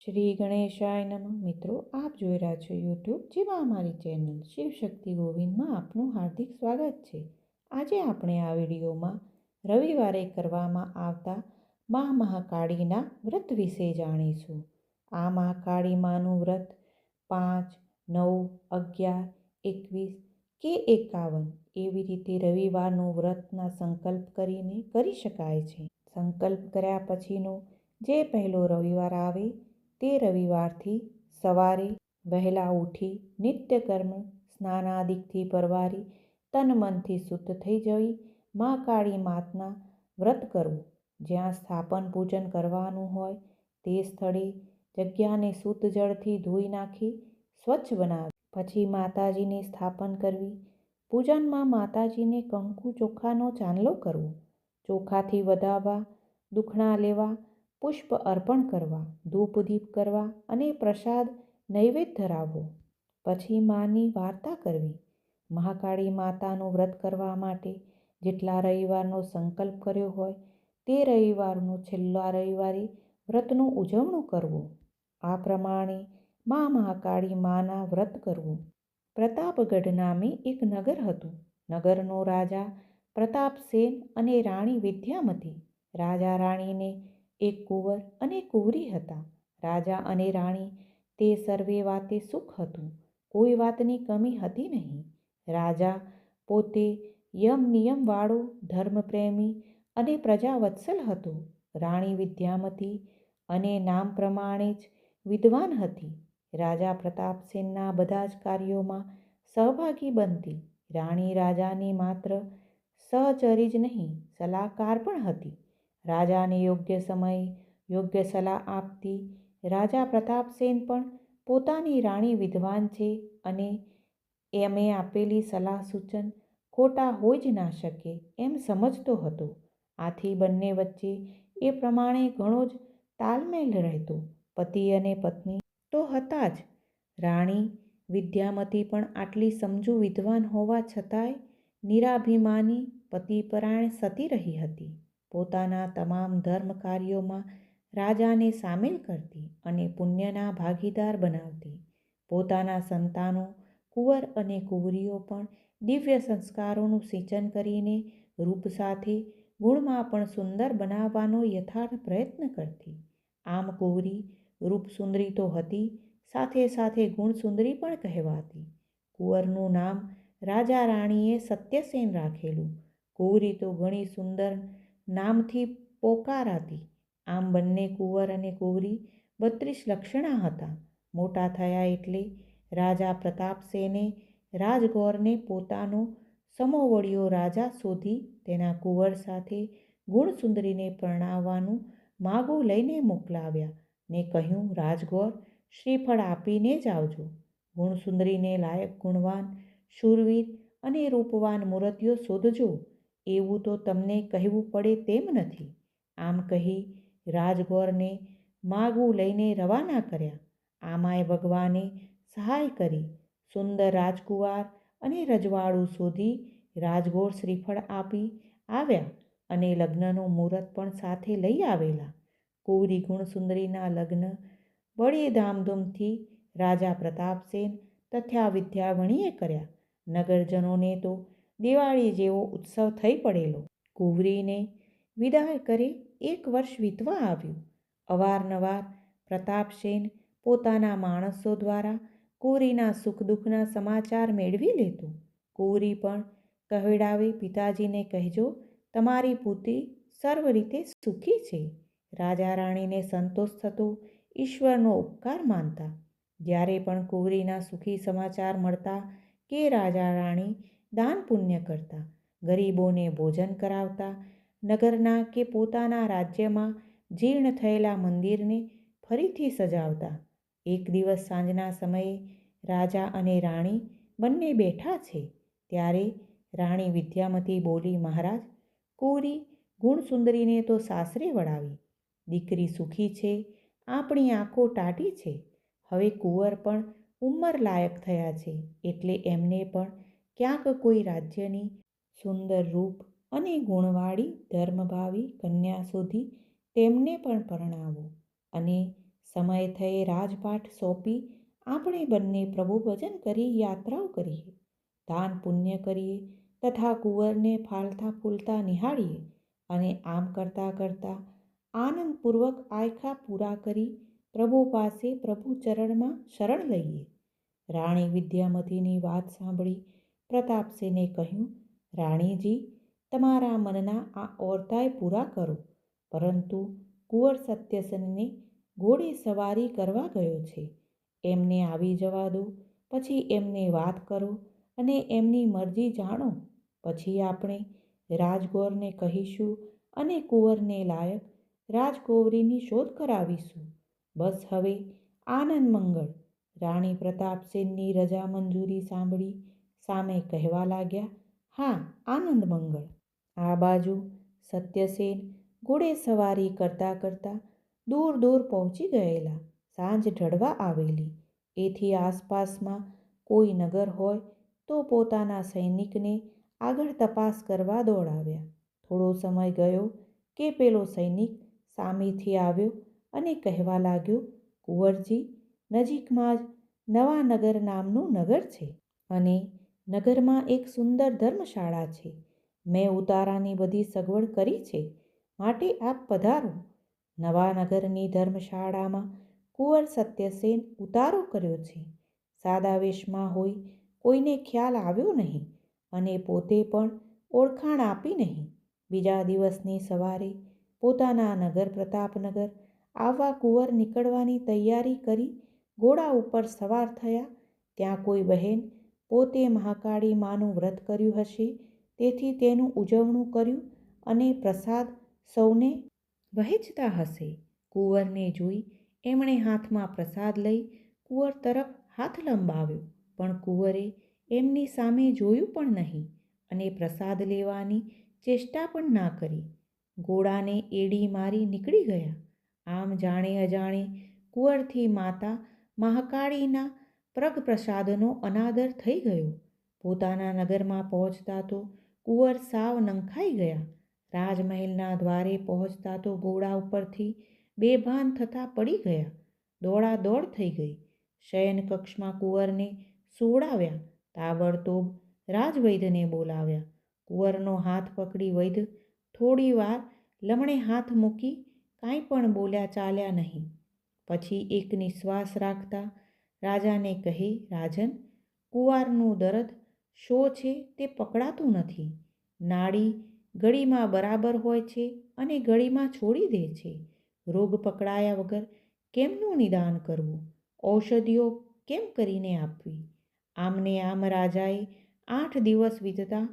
શ્રી ગણેશાય નમઃ. મિત્રો, આપ જોઈ રહ્યા છો યુટ્યુબ જેમાં અમારી ચેનલ શિવશક્તિ ગોવિંદમાં આપનું હાર્દિક સ્વાગત છે. આજે આપણે આ વિડીયોમાં રવિવારે કરવામાં આવતા મા મહાકાળીના વ્રત વિશે જાણીશું. આ મહાકાળી માનું વ્રત 5, 9, 11, 21 કે 51 એવી રીતે રવિવારનું વ્રતના સંકલ્પ કરીને કરી શકાય છે. સંકલ્પ કર્યા પછીનો જે પહેલો રવિવાર આવે તે રવિવારથી સવારે વહેલા ઉઠી નિત્યકર્મ સ્નાનાદિકથી પરવારી તન મનથી શુદ્ધ થઈ જઈ મા કાળી માતના વ્રત કરવું. જ્યાં સ્થાપન પૂજન કરવાનું હોય તે સ્થળે જગ્યાને શુદ્ધ જળથી ધોઈ નાખી સ્વચ્છ બનાવી પછી માતાજીને સ્થાપન કરવી. પૂજનમાં માતાજીને કંકુ ચોખાનો ચાંદલો કરવો, ચોખાથી વધાવવા, દુખણા લેવા, પુષ્પ અર્પણ કરવા, ધૂપ દીપ કરવા અને પ્રસાદ નૈવેદ્ય ધરાવવો. પછી માની વાર્તા કરવી. મહાકાળી માતાનું વ્રત કરવા માટે જેટલા રવિવારનો સંકલ્પ કર્યો હોય તે રવિવારનો છેલ્લા રવિવારે વ્રતનું ઉજવણું કરવું. આ પ્રમાણે મા મહાકાળી માના વ્રત કરવું. પ્રતાપગઢ નામે એક નગર હતું. નગરનો રાજા પ્રતાપસેન અને રાણી વિદ્યામતી. રાજા રાણીને એક કુંવર અને કુંવરી હતા. રાજા અને રાણી તે સર્વે વાતે સુખ હતું. કોઈ વાતની કમી હતી નહીં. રાજા પોતે યમ નિયમવાળો, ધર્મપ્રેમી અને પ્રજાવત્સલ હતો. રાણી વિદ્યામતી અને નામ પ્રમાણે જ વિદ્વાન હતી. રાજા પ્રતાપસેનના બધા જ કાર્યોમાં સહભાગી બનતી. રાણી રાજાની માત્ર સહચરી જ નહીં, સલાહકાર પણ હતી. રાજાને યોગ્ય સમયે યોગ્ય સલાહ આપતી. રાજા પ્રતાપસેન પણ પોતાની રાણી વિદ્વાન છે અને એમે આપેલી સલાહ સૂચન ખોટા હોઈ જ ના શકે એમ સમજતો હતો. આથી બંને વચ્ચે એ પ્રમાણે ઘણો જ તાલમેલ રહેતો. પતિ અને પત્ની તો હતા જ. રાણી વિદ્યામતી પણ આટલી સમજુ વિદ્વાન હોવા છતાંય નિરાભિમાની પતિપરાયણ સતી રહી હતી. પોતાના તમામ ધર્મ કાર્યોમાં રાજાને સામેલ કરતી અને પુણ્યના ભાગીદાર બનાવતી. પોતાના સંતાનો કુંવર અને કુંવરીઓ પણ દિવ્ય સંસ્કારોનું સિંચન કરીને રૂપ સાથે ગુણમાં પણ સુંદર બનાવવાનો યથાર્થ પ્રયત્ન કરતી. આમ કુંવરી રૂપસુંદરી તો હતી, સાથે સાથે ગુણસુંદરી પણ કહેવાતી. કુંવરનું નામ રાજા રાણીએ સત્યસેન રાખેલું. કુંવરી તો ઘણી સુંદર નામથી પોકારાતી. આમ બંને કુંવર અને કુંવરી 32 લક્ષણા હતા. મોટા થયા એટલે રાજા પ્રતાપસેને રાજગૌરને પોતાનો સમોવડીયો રાજા શોધી તેના કુંવર સાથે ગુણસુંદરીને પરણાવવાનું માગું લઈને મોકલાવ્યા ને કહ્યું, રાજગૌર શ્રીફળ આપીને જ આવજો. ગુણસુંદરીને લાયક ગુણવાન, શૂરવીર અને રૂપવાન મૂર્તિઓ શોધજો. એવું તો તમને કહેવું પડે તેમ નથી. આમ કહી રાજગૌરને માગું લઈને રવાના કર્યા. આમાંય ભગવાને સહાય કરી. સુંદર રાજકુમાર અને રજવાડું શોધી રાજગૌર શ્રીફળ આપી આવ્યા અને લગ્નનું મુહૂર્ત પણ સાથે લઈ આવેલા. કુંવરી ગુણસુંદરીના લગ્ન બડી ધામધૂમથી રાજા પ્રતાપસેન તથા વિદ્યામણીએ કર્યા. નગરજનોને તો દિવાળી જેવો ઉત્સવ થઈ પડેલો. કુંવરીને વિદાય કરે 1 વર્ષ વીતવા આવ્યું. અવારનવાર પ્રતાપસેન પોતાના માણસો દ્વારા કુંવરીના સુખ દુઃખના સમાચાર મેળવી લેતો. કુંવરી પણ કહેવડાવે, પિતાજીને કહેજો તમારી પુત્રી સર્વ રીતે સુખી છે. રાજા રાણીને સંતોષ થતો, ઈશ્વરનો ઉપકાર માનતા. જ્યારે પણ કુંવરીના સુખી સમાચાર મળતા કે રાજા રાણી દાન પુણ્ય કરતા, ગરીબોને ભોજન કરાવતા, નગરના કે પોતાના રાજ્યમાં જીર્ણ થયેલા મંદિરને ફરીથી સજાવતા. એક દિવસ સાંજના સમયે રાજા અને રાણી બંને બેઠા છે ત્યારે રાણી વિદ્યામતી બોલી, મહારાજ, કુંવરી ગુણસુંદરીને તો સાસરે વળાવી. દીકરી સુખી છે, આપણી આંખો ટાઢી છે. હવે કુંવર પણ ઉંમર લાયક થયા છે એટલે એમને પણ ક્યાંક કોઈ રાજ્યની સુંદર રૂપ અને ગુણવાળી ધર્મભાવી કન્યા શોધી તેમને પણ પરણાવો અને સમય થયે રાજપાઠ સોંપી આપણે બંને પ્રભુ ભજન કરી યાત્રાઓ કરીએ, દાન પુણ્ય કરીએ તથા કુંવરને ફાલતા ફૂલતા નિહાળીએ અને આમ કરતાં કરતાં આનંદપૂર્વક આયખા પૂરા કરી પ્રભુ પાસે પ્રભુ ચરણમાં શરણ લઈએ. રાણી વિદ્યામતીની વાત સાંભળી પ્રતાપસેને કહ્યું, રાણીજી, તમારા મનના આ ઓરતાય પૂરા કરો, પરંતુ કુંવર સત્યસેનને ઘોડે સવારી કરવા ગયો છે. એમને આવી જવા દો, પછી એમને વાત કરો અને એમની મરજી જાણો. પછી આપણે રાજગોરને કહીશું અને કુંવરને લાયક રાજકુંવરીની શોધ કરાવીશું. બસ હવે આનંદ મંગળ. રાણી પ્રતાપસેનની રજા મંજૂરી સાંભળી સામે કહેવા લાગ્યા, હા, આનંદ મંગળ. આ બાજુ સત્યસેન ઘોડે સવારી કરતાં કરતાં દૂર દૂર પહોંચી ગયેલા. સાંજ ઢળવા આવેલી. એથી આસપાસમાં કોઈ નગર હોય તો પોતાના સૈનિકને આગળ તપાસ કરવા દોડાવ્યા. થોડો સમય ગયો કે પેલો સૈનિક સામેથી આવ્યો અને કહેવા લાગ્યો, કુંવરજી, નજીકમાં જ નવાનગર નામનું નગર છે અને નગરમાં એક સુંદર ધર્મશાળા છે. મેં ઉતારાની બધી સગવડ કરી છે, માટે આપ પધારો. નવાનગરની ધર્મશાળામાં કુંવર સત્યસેન ઉતારો કર્યો છે. સાદા વેશમાં હોય કોઈને ખ્યાલ આવ્યો નહીં અને પોતે પણ ઓળખાણ આપી નહીં. બીજા દિવસની સવારે પોતાના નગર પ્રતાપનગર આવવા કુંવર નીકળવાની તૈયારી કરી ઘોડા ઉપર સવાર થયા. ત્યાં કોઈ બહેન પોતે મહાકાળી માનું વ્રત કર્યું હશે, તેથી તેનું ઉજવણું કર્યું અને પ્રસાદ સૌને વહેંચતા હશે. કુંવરને જોઈ એમણે હાથમાં પ્રસાદ લઈ કુંવર તરફ હાથ લંબાવ્યો, પણ કુંવરે એમની સામે જોયું પણ નહીં અને પ્રસાદ લેવાની ચેષ્ટા પણ ના કરી. ઘોડાને એડી મારી નીકળી ગયા. આમ જાણે અજાણે કુંવરથી માતા મહાકાળીના પ્રગ પ્રસાદનો અનાદર થઈ ગયો. પોતાના નગરમાં પહોંચતા તો કુંવર સાવ નંખાઈ ગયા. રાજમહેલના દ્વારે પહોંચતા તો ઘોડા ઉપરથી બેભાન થતાં પડી ગયા. દોડાદોડ થઈ ગઈ. શયન કક્ષમાં કુંવરને સુવડાવ્યા. તાબડતોબ રાજવૈદ્યને બોલાવ્યા. કુંવરનો હાથ પકડી વૈદ્ય થોડી વાર લમણે હાથ મૂકી કાંઈ પણ બોલ્યા ચાલ્યા નહીં. પછી એક નિશ્વાસ રાખતા રાજાને કહે, રાજન, કુંવારનું દર્દ શો છે તે પકડાતું નથી. નાડી ઘડીમાં બરાબર હોય છે અને ઘડીમાં છોડી દે છે. રોગ પકડાયા વગર કેમનું નિદાન કરવું? ઔષધિઓ કેમ કરીને આપવી? આમને આમ રાજાએ 8 દિવસ વીતતા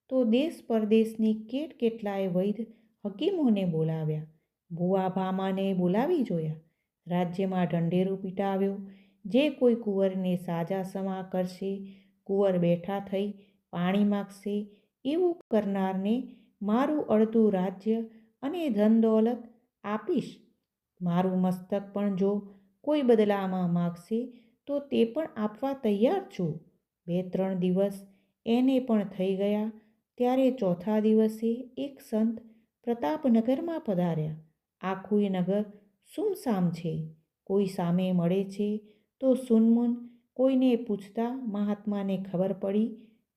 તો દેશ પરદેશની કેટલાય વૈદ્ય હકીમોને બોલાવ્યા. ભુવા ભામાને બોલાવી જોયા. રાજ્યમાં ઢંઢેરો પીટાવ્યો. જે કોઈ કુંવરને સાજા સમા કરશે, કુંવર બેઠા થઈ પાણી માગશે, એવું કરનારને મારું અડધું રાજ્ય અને ધન દોલત આપીશ. મારું મસ્તક પણ જો કોઈ બદલામાં માગશે તો તે પણ આપવા તૈયાર છું. 2-3 દિવસ એને પણ થઈ ગયા ત્યારે ચોથા દિવસે એક સંત પ્રતાપનગરમાં પધાર્યા. આખું નગર સૂમસામ છે. કોઈ સામે મળે છે તો સુનમુન કોઈને પૂછતા મહાત્માને ખબર પડી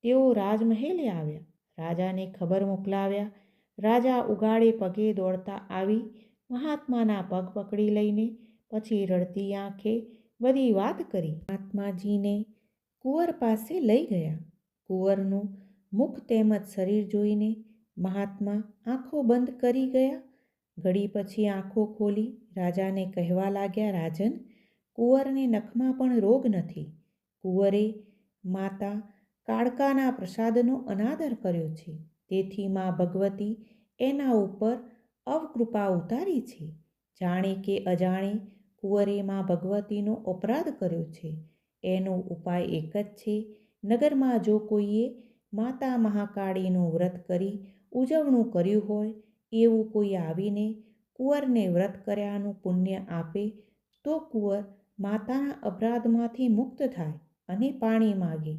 તેઓ રાજમહેલે આવ્યા. રાજાને ખબર મોકલાવ્યા. રાજા ઉગાડે પગે દોડતા આવી મહાત્માના પગ પકડી લઈને પછી રડતી આંખે બધી વાત કરી. મહાત્માજીને કુંવર પાસે લઈ ગયા. કુંવરનું મુખ તેમજ શરીર જોઈને મહાત્મા આંખો બંધ કરી ગયા. ઘડી પછી આંખો ખોલી રાજાને કહેવા લાગ્યા, રાજન, કુંવરને નખમાં પણ રોગ નથી. કુંવરે માતા કાળકાના પ્રસાદનો અનાદર કર્યો છે, તેથી મા ભગવતી એના ઉપર અવકૃપા ઉતારી છે. જાણે કે અજાણે કુંવરે મા ભગવતીનો અપરાધ કર્યો છે. એનો ઉપાય એક જ છે. નગરમાં જો કોઈએ માતા મહાકાળીનું વ્રત કરી ઉજવણું કર્યું હોય એવું કોઈ આવીને કુંવરને વ્રત કર્યાનું પુણ્ય આપે તો કુંવર માતાના અપરાધમાંથી મુક્ત થાય અને પાણી માગે.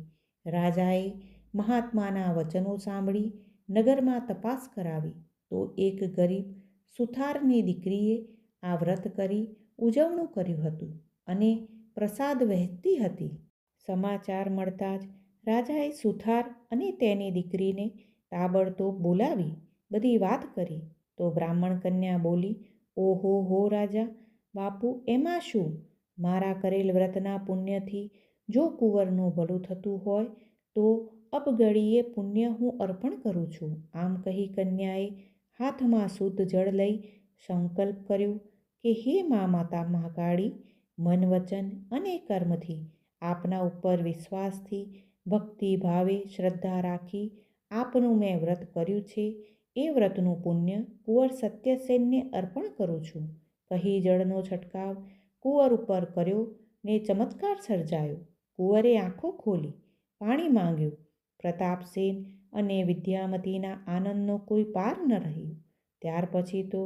રાજાએ મહાત્માના વચનો સાંભળી નગરમાં તપાસ કરાવી તો એક ગરીબ સુથારની દીકરીએ આ વ્રત કરી ઉજવણું કર્યું હતું અને પ્રસાદ વહેંચતી હતી. સમાચાર મળતા જ રાજાએ સુથાર અને તેની દીકરીને તાબડતોબ બોલાવી બધી વાત કરી. તો બ્રાહ્મણ કન્યા બોલી, ઓહો હો રાજા બાપુ, એમાં શું? મારા કરેલ વ્રતના પુણ્યથી જો કુંવરનું ભલું થતું હોય તો અબગડીએ પુણ્ય હું અર્પણ કરું છું. આમ કહી કન્યાએ હાથમાં શુદ્ધ જળ લઈ સંકલ્પ કર્યો કે હે માતા મહાકાળી, મન વચન અને કર્મથી આપના ઉપર વિશ્વાસથી ભક્તિ ભાવે શ્રદ્ધા રાખી આપનું મેં વ્રત કર્યું છે એ વ્રતનું પુણ્ય કુંવર સત્યસેનને અર્પણ કરું છું. કહી જળનો છંટકાવ કુંવર ઉપર કર્યો ને ચમત્કાર સર્જાયો. કુંવરે આંખો ખોલી પાણી માંગ્યું. પ્રતાપસેન અને વિદ્યામતીના આનંદનો કોઈ પાર ન રહ્યો. ત્યાર પછી તો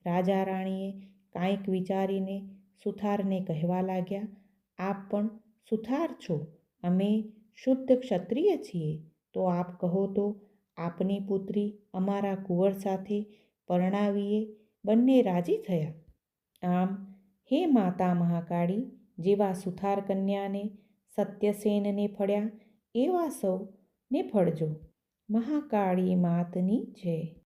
રાજા રાણીએ કાંઈક વિચારીને સુથારને કહેવા લાગ્યા, આપ પણ સુથાર છો, અમે શુદ્ધ ક્ષત્રિય છીએ, તો આપ કહો તો આપની પુત્રી અમારા કુંવર સાથે પરણાવીએ. બંને રાજી થયા. આમ હે માતા મહાકાળી, જેવા સુથાર કન્યાને સત્યસેનને ફળ્યા એવા સૌને ફળજો. મહાકાળી માતની જય.